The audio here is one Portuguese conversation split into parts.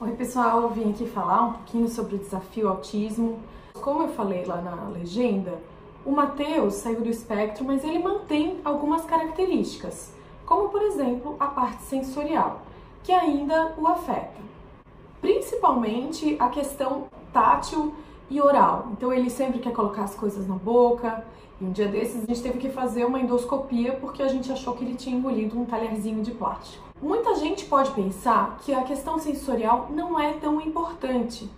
Oi pessoal, eu vim aqui falar um pouquinho sobre o desafio autismo. Como eu falei lá na legenda, o Matheus saiu do espectro, mas ele mantém algumas características, como por exemplo a parte sensorial, que ainda o afeta. Principalmente a questão tátil e oral. Então ele sempre quer colocar as coisas na boca, e um dia desses a gente teve que fazer uma endoscopia porque a gente achou que ele tinha engolido um talherzinho de plástico. Muita gente pode pensar que a questão sensorial não é tão importante.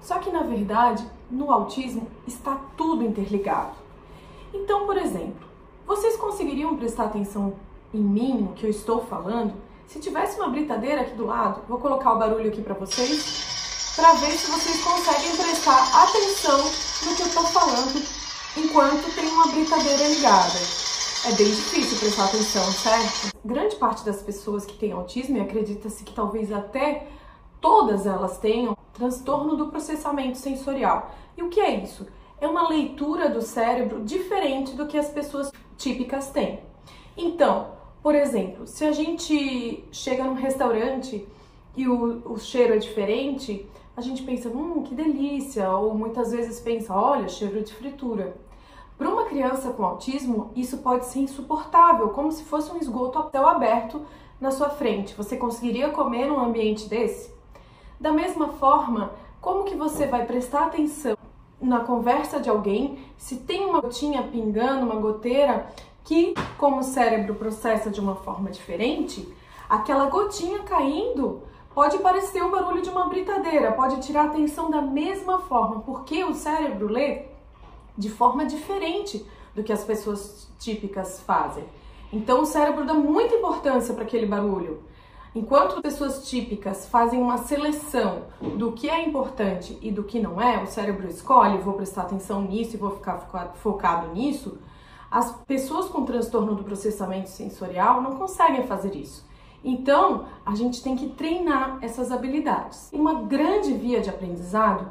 Só que na verdade, no autismo está tudo interligado. Então, por exemplo, vocês conseguiriam prestar atenção em mim, no que eu estou falando? Se tivesse uma britadeira aqui do lado, vou colocar o barulho aqui para vocês, para ver se vocês conseguem prestar atenção no que eu estou falando enquanto tem uma britadeira ligada. É bem difícil prestar atenção, certo? Grande parte das pessoas que têm autismo, e acredita-se que talvez até todas elas tenham, transtorno do processamento sensorial. E o que é isso? É uma leitura do cérebro diferente do que as pessoas típicas têm. Então, por exemplo, se a gente chega num restaurante e o cheiro é diferente, a gente pensa, que delícia, ou muitas vezes pensa, olha, cheiro de fritura. Para uma criança com autismo, isso pode ser insuportável, como se fosse um esgoto a céu aberto na sua frente. Você conseguiria comer num ambiente desse? Da mesma forma, como que você vai prestar atenção na conversa de alguém se tem uma gotinha pingando, uma goteira, que, como o cérebro processa de uma forma diferente, aquela gotinha caindo pode parecer o barulho de uma britadeira, pode tirar a atenção da mesma forma, porque o cérebro lê de forma diferente do que as pessoas típicas fazem. Então o cérebro dá muita importância para aquele barulho. Enquanto pessoas típicas fazem uma seleção do que é importante e do que não é, o cérebro escolhe, vou prestar atenção nisso e vou ficar focado nisso, as pessoas com transtorno do processamento sensorial não conseguem fazer isso. Então, a gente tem que treinar essas habilidades. Uma grande via de aprendizado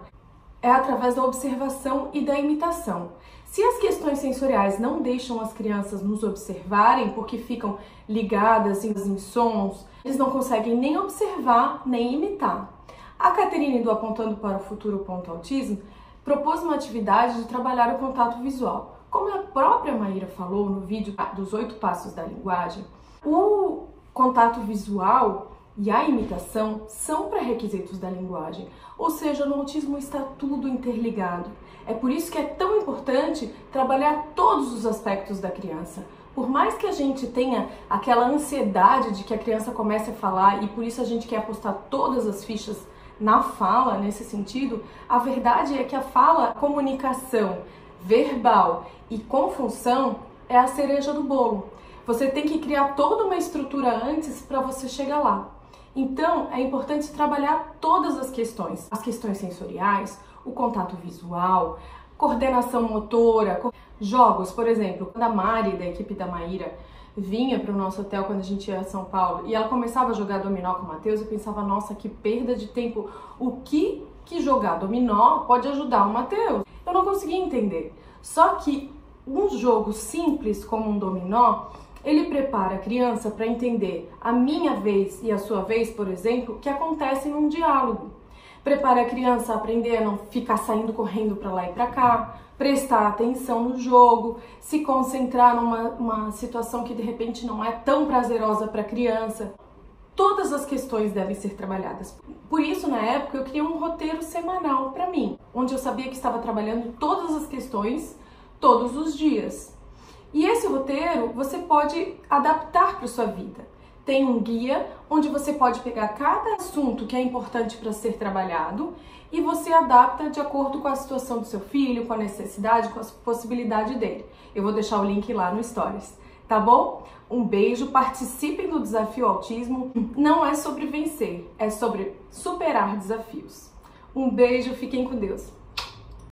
é através da observação e da imitação. Se as questões sensoriais não deixam as crianças nos observarem porque ficam ligadas em sons, eles não conseguem nem observar nem imitar. A Caterine do Apontando para o Futuro Autismo propôs uma atividade de trabalhar o contato visual. Como a própria Maíra falou no vídeo dos 8 passos da linguagem, o contato visual e a imitação são pré-requisitos da linguagem, ou seja, no autismo está tudo interligado. É por isso que é tão importante trabalhar todos os aspectos da criança. Por mais que a gente tenha aquela ansiedade de que a criança comece a falar e por isso a gente quer apostar todas as fichas na fala, nesse sentido, a verdade é que a fala, comunicação verbal e com função é a cereja do bolo. Você tem que criar toda uma estrutura antes para você chegar lá. Então, é importante trabalhar todas as questões sensoriais, o contato visual, coordenação motora, jogos, por exemplo. Quando a Mari, da equipe da Maíra, vinha para o nosso hotel quando a gente ia a São Paulo e ela começava a jogar dominó com o Matheus, eu pensava, nossa, que perda de tempo. O que jogar dominó pode ajudar o Matheus? Eu não conseguia entender. Só que um jogo simples como um dominó, ele prepara a criança para entender a minha vez e a sua vez, por exemplo, que acontece num diálogo. Prepara a criança a aprender a não ficar saindo correndo para lá e para cá, prestar atenção no jogo, se concentrar numa situação que de repente não é tão prazerosa para a criança. Todas as questões devem ser trabalhadas. Por isso, na época, eu criei um roteiro semanal para mim, onde eu sabia que estava trabalhando todas as questões todos os dias. E esse roteiro você pode adaptar para sua vida. Tem um guia onde você pode pegar cada assunto que é importante para ser trabalhado e você adapta de acordo com a situação do seu filho, com a necessidade, com a possibilidade dele. Eu vou deixar o link lá no Stories, tá bom? Um beijo, participem do Desafio Autismo. Não é sobre vencer, é sobre superar desafios. Um beijo, fiquem com Deus.